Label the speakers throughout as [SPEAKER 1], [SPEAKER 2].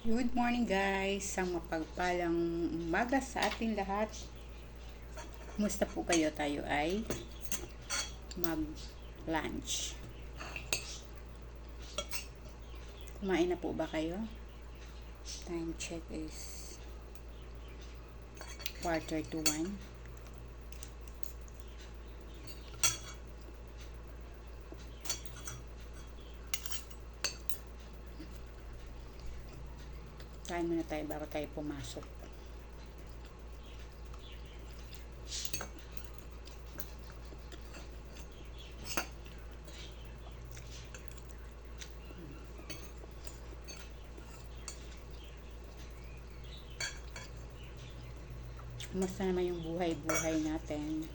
[SPEAKER 1] Good morning guys, ang mapagpalang umaga sa ating lahat. Kumusta po kayo? Tayo ay mag-lunch. Kumain na po ba kayo? Time check is 1:45. Kain muna tayo bago tayo pumasok. Kumusta naman yung buhay-buhay natin?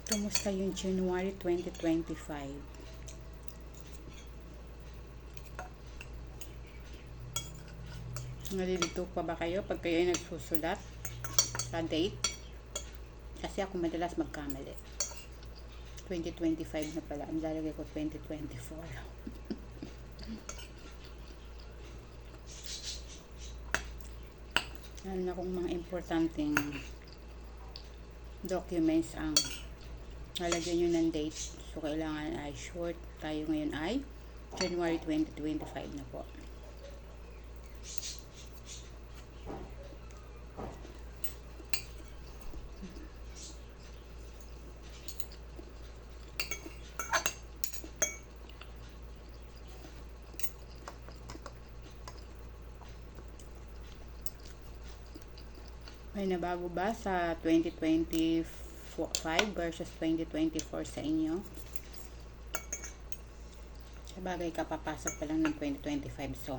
[SPEAKER 1] Kumusta yung January 2025? Nalilito pa ba kayo pag kayo ay nagsusulat sa date? Kasi ako madalas magkamali. 2025 na pala. Ang lalagay ko 2024. Ano na kung mga importanteng documents ang lalagyan nyo ng date. So, kailangan ay short. Tayo ngayon ay January 2025 na po. May nabago ba sa 2025 versus 2024 sa inyo? Sabagay kapapasok pa lang ng 2025, so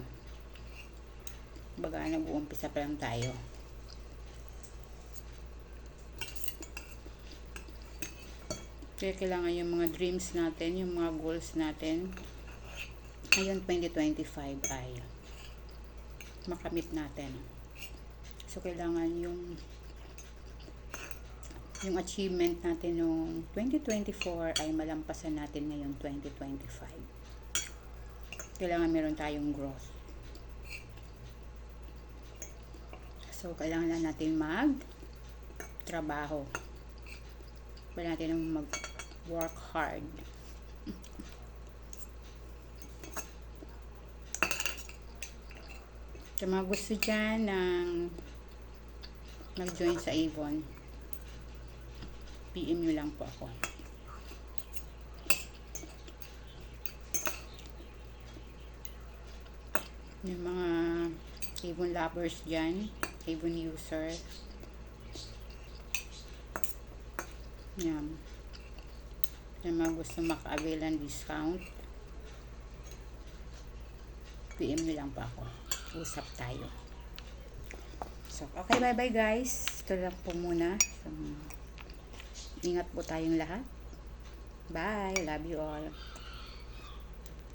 [SPEAKER 1] baga nag-uumpisa pa lang tayo. Kaya kailangan yung mga dreams natin, yung mga goals natin ngayon 2025 ay makamit natin. So kailangan yung achievement natin noong 2024 ay malampasan natin ngayon 2025. Kailangan meron tayong growth. So kailangan lang natin mag-trabaho. Kailangan natin mag-work hard. Sa mga gusto dyan ng mag-join sa Avon, PM nyo lang po ako. Yung mga Avon lovers dyan, Avon user, yan. Yung mga gusto maka-avail ng discount, PM nyo lang po ako. Usap tayo. So, okay, bye-bye guys. Ito lang po muna. So, ingat po tayong lahat. Bye. Love you all.